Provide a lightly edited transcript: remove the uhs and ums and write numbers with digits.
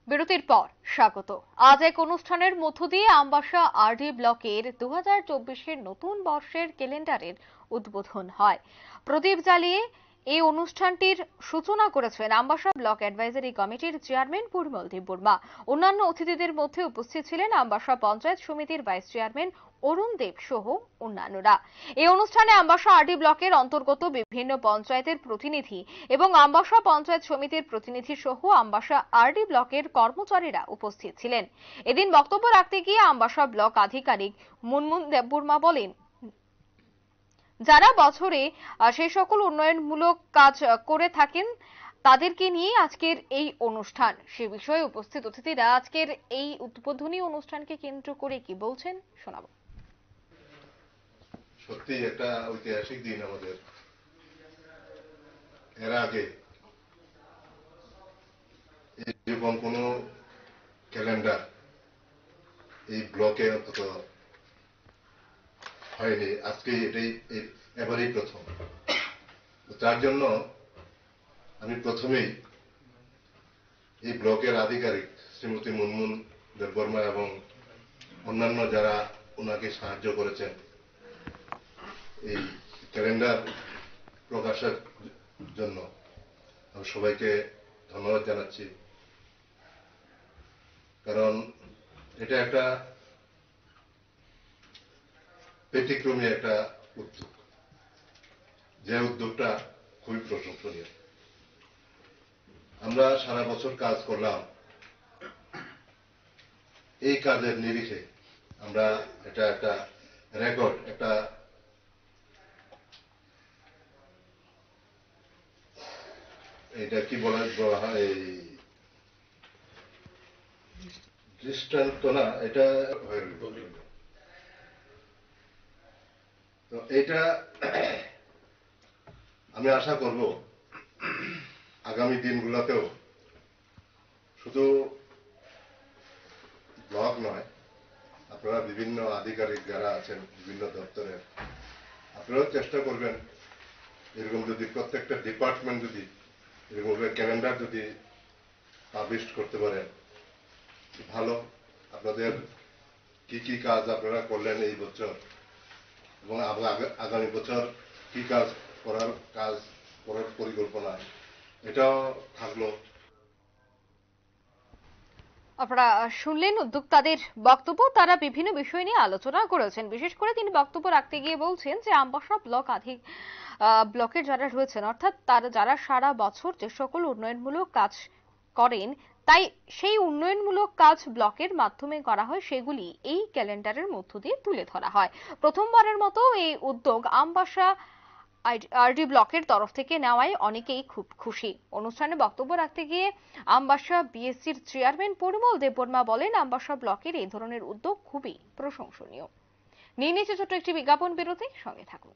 বিরতির পর স্বাগত। আজ এক অনুষ্ঠানের মধ্য দিয়ে আমবাসা আরডি ব্লকের 2024-এর নতুন বর্ষের ক্যালেন্ডারের উদ্বোধন হয়। প্রদীপ জ্বালিয়ে এই অনুষ্ঠানটির সূচনা করেছেন আমবাসা ব্লক অ্যাডভাইজারি কমিটির চেয়ারম্যান পরিমল দেববর্মা। অন্যান্য অতিথিদের মধ্যে উপস্থিত ছিলেন আমবাসা পঞ্চায়েত সমিতির ভাইস চেয়ারম্যান অরুণ দেব সহ অন্যান্যরা। এই অনুষ্ঠানে আমবাসা আরডি ব্লকের অন্তর্গত বিভিন্ন পঞ্চায়েতের প্রতিনিধি এবং আমবাসা পঞ্চায়েত সমিতির প্রতিনিধি সহ আমবাসা আরডি ব্লকের কর্মচারীরা উপস্থিত ছিলেন। এদিন বক্তব্য রাখতে গিয়ে আমবাসা ব্লক আধিকারিক মুনমুন দেববর্মা বলেন, যারা বছরে সেই সকল উন্নয়নমূলক কাজ করে থাকেন তাদেরকে নিয়ে আজকের এই অনুষ্ঠান। সে বিষয়ে উপস্থিত অতিথিরা আজকের এই উদ্বোধনী অনুষ্ঠানকে কেন্দ্র করে কি বলছেন শোনাবো। সত্যি একটা ঐতিহাসিক দিন আমাদের। এর আগে এরকম কোন ক্যালেন্ডার এই ব্লকে অন্তত হয়নি। আজকে এটাই এবারেই প্রথম। তার জন্য আমি প্রথমেই এই ব্লকের আধিকারিক শ্রীমতী মুনমুন দেববর্মা এবং অন্যান্য যারা ওনাকে সাহায্য করেছেন এই ক্যালেন্ডার প্রকাশের জন্য আমি সবাইকে ধন্যবাদ জানাচ্ছি। কারণ এটা একটা ব্যতিক্রমী একটা উদ্যোগ, যে উদ্যোগটা খুবই প্রশংসনীয়। আমরা সারা বছর কাজ করলাম, এই কাজের নিরিখে আমরা এটা একটা রেকর্ড, একটা এটা কি বলা হয়, এই দৃষ্টান্ত না, এটা তো এটা আমি আশা করব আগামী দিনগুলোতেও শুধু ব্লক নয়, আপনারা বিভিন্ন আধিকারিক যারা আছেন বিভিন্ন দপ্তরের, আপনারাও চেষ্টা করবেন এরকম যদি প্রত্যেকটা ডিপার্টমেন্ট যদি এরকম ক্যালেন্ডার যদি পাবলিশ করতে পারেন ভালো। আপনাদের কি কি কাজ আপনারা করলেন এই বছর এবং আগামী বছর কি কাজ করার পরিকল্পনা, এটাও থাকলো। আপনারা শুনলেন উদ্যোক্তাদের বক্তব্য। তারা বিভিন্ন বিষয় নিয়ে আলোচনা করেছেন। বিশেষ করে তিনি বক্তব্য রাখতে গিয়ে বলছেন যে আমবাসা ব্লকের যারা রয়েছেন, অর্থাৎ তারা যারা সারা বছর যে সকল উন্নয়নমূলক কাজ করেন, তাই সেই উন্নয়নমূলক কাজ ব্লকের মাধ্যমে করা হয়, সেগুলি এই ক্যালেন্ডারের মধ্য দিয়ে তুলে ধরা হয়। প্রথমবারের মতো এই উদ্যোগ আমবাসা আরডি ব্লকের তরফ থেকে নেওয়ায় অনেকেই খুব খুশি। অনুষ্ঠানে বক্তব্য রাখতে গিয়ে আমবাসা বিএসসির চেয়ারম্যান পরিমল দেববর্মা বলেন, আমবাসা ব্লকের এই ধরনের উদ্যোগ খুবই প্রশংসনীয়। নিয়ে নিচ্ছে ছোট্ট একটি বিজ্ঞাপন বিরতি, সঙ্গে থাকুন।